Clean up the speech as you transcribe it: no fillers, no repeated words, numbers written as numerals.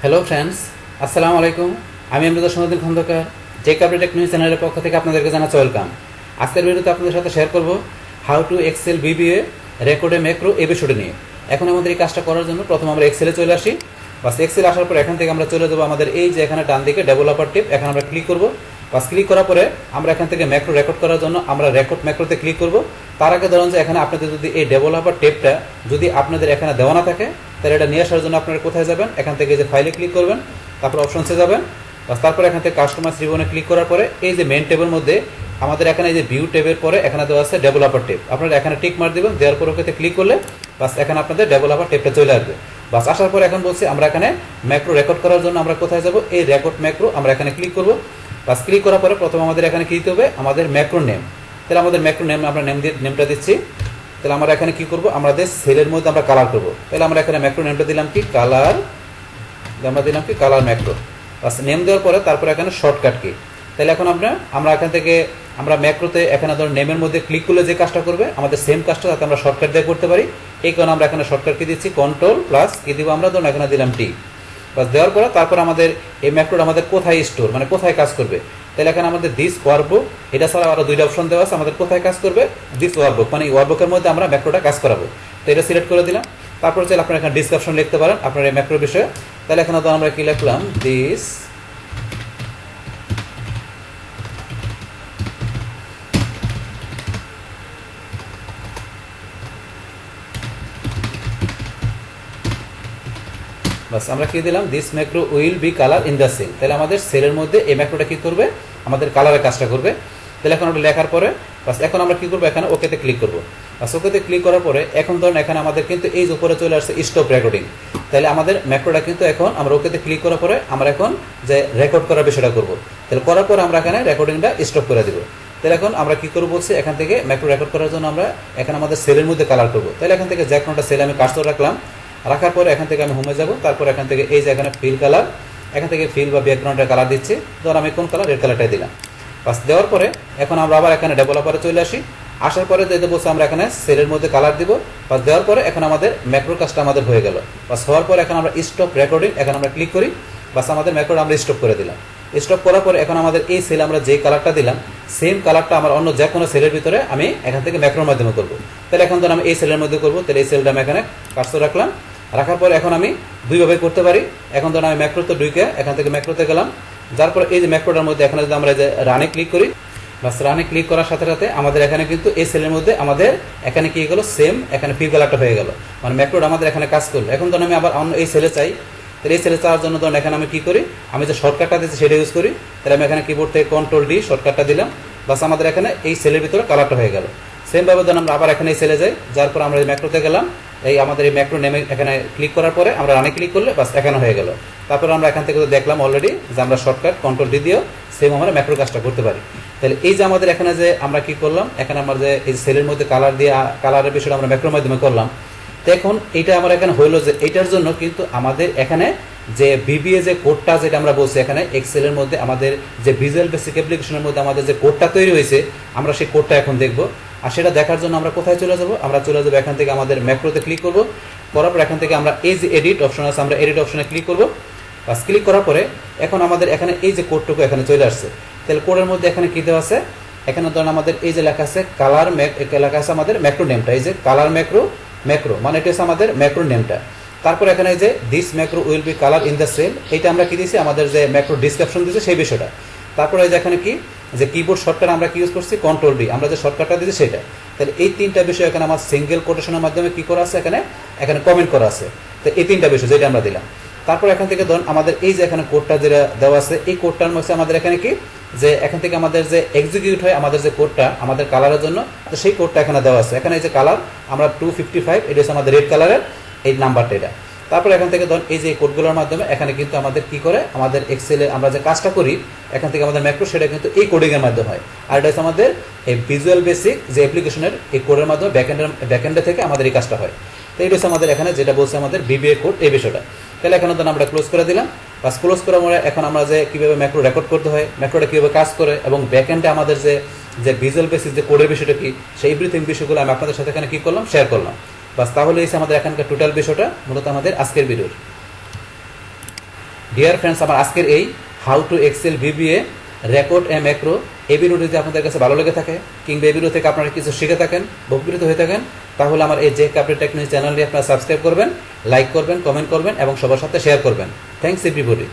Hello friends, আসসালামু আলাইকুম। আমি আমরুদার সমাদিন খন্দকার টেক আপডেট নিউজ চ্যানেলের পক্ষ থেকে আপনাদেরকে জানাচ্ছি ওয়েলকাম। আজকের ভিডিওতে আপনাদের সাথে শেয়ার করব হাউ টু এক্সেল বিবিএ রেকর্ডে ম্যাক্রো এই বিষয়টি নিয়ে। এখন আমাদের এই কাজটা করার জন্য প্রথম আমরা এক্সেলে চলে আসি। বাস এক্সেল আসার পর এখান থেকে আমরা চলে যাবো আমাদের এই যে এখানে ডান দিকে ডেভেলপার টিপ, এখানে আমরা ক্লিক করব। বাস ক্লিক করার পরে আমরা এখান থেকে ম্যাক্রো রেকর্ড করার জন্য আমরা রেকর্ড ম্যাক্রোতে ক্লিক করব। তার আগে ধরুন যে এখানে আপনাদের যদি এই ডেভেলপার টেপটা যদি আপনাদের এখানে দেওয়া না থাকে, তাহলে এটা নিয়ে আসার জন্য আপনারা কোথায় যাবেন, এখান থেকে যে ফাইলে ক্লিক করবেন, তারপর অপশনসে যাবেন। তারপরে এখান থেকে কাস্টমাইজ রিবনে ক্লিক করার পরে এই যে মেন টেবের মধ্যে আমাদের এখানে এই যে ভিউ টেবের পরে এখানে দেওয়া আছে ডেভেলপার টেপ, আপনারা এখানে টিক মার দিবেন। দেওয়ার পর ওকে ক্লিক করলে বাস এখানে আপনাদের ডেভেলপার টেপটা চলে আসবে। বাস আসার পর এখন বলছি আমরা এখানে ম্যাক্রো রেকর্ড করার জন্য আমরা কোথায় যাব, এই রেকর্ড ম্যাক্রো আমরা এখানে ক্লিক করব। বাস ক্লিক করার পরে প্রথমে আমাদের এখানে কি দিতে হবে, আমাদের ম্যাক্রো নেম। তাহলে আমাদের ম্যাক্রো নেম আমরা নেমটা দিচ্ছি। তাহলে আমরা এখানে কি করব, আমাদের সেলের মধ্যে আমরা কালার করব। তাহলে আমরা এখানে ম্যাক্রো নেমটা দিলাম কি কালার, আমরা দিলাম কি কালার ম্যাক্রো। বাস নেম দেওয়ার পরে তারপরে এখানে শর্টকাট কি। তাহলে এখন আমরা এখান থেকে আমরা ম্যাক্রোতে এখানে ধরুন নেমের মধ্যে ক্লিক করলে যে কাজটা করবে আমাদের সেম কাজটা যাতে আমরা শর্টকাট দিয়ে করতে পারি, এই কারণে আমরা এখানে শর্টকাট কি দিচ্ছি, কন্ট্রোল প্লাস কি দিব আমরা, ধরুন এখানে দিলাম টি। বাস দেওয়ার পরে তারপর আমাদের এই ম্যাক্রোটা আমাদের কোথায় স্টোর, মানে কোথায় কাজ করবে। তাহলে এখানে আমাদের দিস ওয়ার্কবুক, এটা ছাড়া আরো দুইটা অপশন দেওয়া আছে, আমাদের কোথায় কাজ করবে, দিস ওয়ার্কবুক, মানে এই ওয়ার্কবুকের মধ্যে আমরা ম্যাক্রোটা কাজ করাবো। তো এটা সিলেক্ট করে দিলাম। তারপর চাইলে আপনারা এখানে ডিসক্রিপশন লিখতে পারেন আপনার এই ম্যাক্রোর বিষয়ে। তাহলে এখানে তো আমরা কি লিখলাম, দিস বাস আমরা কি দিলাম, this macro will be colour in the cell. তাহলে আমাদের সেলের মধ্যে এই ম্যাক্রোটা কি করবে, আমাদের কালারের কাজটা করবে। তাহলে এখন আমরা লেখার পরে বাস এখন আমরা কি করবো, এখানে ওকেতে ক্লিক করবো। বাস ওকেতে ক্লিক করার পরে এখন ধরুন এখানে আমাদের কিন্তু এই যে উপরে চলে আসছে স্টপ রেকর্ডিং। তাহলে আমাদের ম্যাক্রোটা কিন্তু এখন আমরা ওকেতে ক্লিক করার পরে আমরা এখন যে রেকর্ড করার বিষয়টা করবো। তাহলে করার পরে আমরা এখানে রেকর্ডিংটা স্টপ করে দিব। তাহলে এখন আমরা কি করবো বলছি, এখান থেকে ম্যাক্রো রেকর্ড করার জন্য আমরা এখানে আমাদের সেলের মধ্যে কালার করবো। তাহলে এখান থেকে যে কোনোটা সেলে আমি কার্সর রাখলাম, রাখার পরে এখান থেকে আমি হোমে যাব। তারপর এখান থেকে এই যে এখানে ফিল কালার, এখান থেকে ফিল বা ব্যাকগ্রাউন্ডের কালার দিচ্ছি। ধর আমি কোন কালার, রেড কালারটাই দিলাম। বাস দেওয়ার পরে এখন আমরা আবার এখানে ডেভেলপারে চলে আসি। আসার পরে যেতে বলছে আমরা এখানে সেলের মধ্যে কালার দিব। বাস দেওয়ার পরে এখন আমাদের ম্যাক্রো কাজটা আমাদের হয়ে গেল। বাস হওয়ার পরে এখন আমরা স্টপ রেকর্ডিং, এখন আমরা ক্লিক করি। বাস আমাদের ম্যাক্রোটা আমরা স্টপ করে দিলাম। স্টপ করার পরে এখন আমাদের এই সেলে আমরা যে কালারটা দিলাম সেম কালারটা আমার অন্য যে কোনো সেলের ভিতরে আমি এখান থেকে ম্যাক্রোর মাধ্যমে করবো। তাহলে এখন ধর আমি এই সেলের মধ্যে করবো। তাহলে এই সেলটা আমি এখানে কার্সর রাখলাম। রাখার পরে এখন আমি দুইভাবে করতে পারি। এখন ধরুন আমি ম্যাক্রোতে ঢুকে এখান থেকে ম্যাক্রোতে গেলাম। যার পরে এই যে ম্যাক্রোটার মধ্যে এখানে যদি আমরা যে রানে ক্লিক করি, বাস রানে ক্লিক করার সাথে সাথে আমাদের এখানে কিন্তু এই সেলের মধ্যে আমাদের এখানে কি গেল, সেম এখানে ফিল কালারটা হয়ে গেল, মানে ম্যাক্রোটা আমাদের এখানে কাজ করলো। এখন ধরুন আমি আবার অন্য এই সেলে চাই। তাহলে এই সেলে চাওয়ার জন্য ধরুন এখানে আমি কি করি, আমি যে শর্টকাটটা দিচ্ছি সেটা ইউজ করি। তাহলে আমি এখানে কিবোর্ড থেকে কন্ট্রোল ডি শর্টকাটটা দিলাম। বাস আমাদের এখানে এই সেলের ভিতরে কালারটা হয়ে গেল। সেমভাবে ধরুন আমরা আবার এখানে এই সেলে যাই। যার পর আমরা এই ম্যাক্রোতে গেলাম, এই আমাদের এই ম্যাক্রো নেমে এখানে ক্লিক করার পরে আমরা রানে ক্লিক করলে বাস এখানে হয়ে গেল। তারপর আমরা এখান থেকে দেখলাম অলরেডি যে আমরা শর্টকাট কন্ট্রোল ডি দিয়েও সেম আমরা ম্যাক্রো কাজটা করতে পারি। তাহলে এই যে আমাদের এখানে যে আমরা কি করলাম, এখানে আমরা যে এই সেলের মধ্যে কালার দিয়ে কালারের বিষয়টা আমরা ম্যাক্রোর মাধ্যমে করলাম। তো এখন এইটা আমার এখানে হইলো যে এইটার জন্য কিন্তু আমাদের এখানে যে বিবিএ যে কোডটা যেটা আমরা বলছি, এখানে এক্সেলের মধ্যে আমাদের যে ভিজুয়াল বেসিক অ্যাপ্লিকেশনের মধ্যে আমাদের যে কোডটা তৈরি হয়েছে আমরা সেই কোডটা এখন দেখবো। আর সেটা দেখার জন্য আমরা কোথায় চলে যাব, আমরা চলে যাবো এখান থেকে আমাদের ম্যাক্রোতে ক্লিক করব। করার পর এখান থেকে আমরা এই যে এডিট অপশন আছে আমরা এডিট অপশনে ক্লিক করব। বাস ক্লিক করার পরে এখন আমাদের এখানে এই যে কোডটুকু এখানে চলে আসছে। তাহলে কোডের মধ্যে এখানে কি দেওয়া আছে, এখানে ধরুন আমাদের এই যে লেখা আছে কালার লেখা আছে আমাদের ম্যাক্রো নেমটা, এই যে কালার ম্যাক্রো মানে এটা হচ্ছে আমাদের ম্যাক্রো নেমটা। তারপর এখানে যে this macro will be colour in the cell, এইটা আমরা কি দিয়েছি, আমাদের যে ম্যাক্রো ডিসক্রিপশন দিয়েছে সেই বিষয়টা। তারপরে এই যে এখানে কি যে কিবোর্ড শর্টকাট আমরা কি ইউজ করছি, কন্ট্রোল ডি, আমরা যে শর্টকাটটা দিয়েছি সেটা। তাহলে এই তিনটা বিষয় এখানে আমার সিঙ্গেল কোটেশনের মাধ্যমে কি করা আছে, এখানে কমেন্ট করা আছে। তো এই তিনটা বিষয় যেটা আমরা দিলাম। তারপর এখান থেকে ধরুন আমাদের এই যে এখানে কোডটা যেটা দেওয়া আছে এই কোডটার মধ্যে আমাদের এখানে কি যে এখান থেকে আমাদের যে এক্সিকিউট হয় আমাদের যে কোডটা আমাদের কালারের জন্য, তো সেই কোডটা এখানে দেওয়া আছে। এখানে এই যে কালার আমরা 255, এটা হচ্ছে আমাদের রেড কালারের এই নাম্বারটা এটা। তারপর এখান থেকে ধরুন এই যে কোডগুলোর মাধ্যমে এখানে কিন্তু আমাদের কি করে, আমাদের এক্সেলে আমরা যে কাজটা করি এখান থেকে আমাদের ম্যাক্রো সেটা কিন্তু এই কোডিংয়ের মাধ্যমে হয়। আর এটা হচ্ছে আমাদের এই ভিজুয়াল বেসিক যে অ্যাপ্লিকেশনের এই কোডের মাধ্যমে ব্যাকএন্ডে থেকে আমাদের এই কাজটা হয়। তো এটা হচ্ছে আমাদের এখানে যেটা বলছে আমাদের বিবিএ কোড এই বিষয়টা। তাহলে এখানে ধরুন আমরা ক্লোজ করে দিলাম। বাস ক্লোজ করার পরে এখন আমরা যে কীভাবে ম্যাক্রো রেকর্ড করতে হয়, ম্যাক্রোটা কীভাবে কাজ করে এবং ব্যাকএন্ডে আমাদের যে ভিজুয়াল বেসিক যে কোডের বিষয়টা কি, সেই এভরিথিং বিষয়গুলো আমি আপনাদের সাথে এখানে কী করলাম, শেয়ার করলাম। বাস তাহলে এসে আমাদের এখানকার টোটাল বিষয়টা মূলত আমাদের আজকের ভিডিওর। ডিয়ার ফ্রেন্ডস, আমার আজকের এই how to Excel VBA record এ ম্যাক্রো এই ভিডিওটি যদি আপনাদের কাছে ভালো লেগে থাকে কিংবা এই ভিডিও থেকে আপনারা কিছু শিখে থাকেন, উপকৃত হয়ে থাকেন, তাহলে আমার এই যে কাপড় টেকনোলজি চ্যানেলটি আপনারা সাবস্ক্রাইব করবেন, লাইক করবেন, কমেন্ট করবেন এবং সবার সাথে শেয়ার করবেন। Thanks everybody.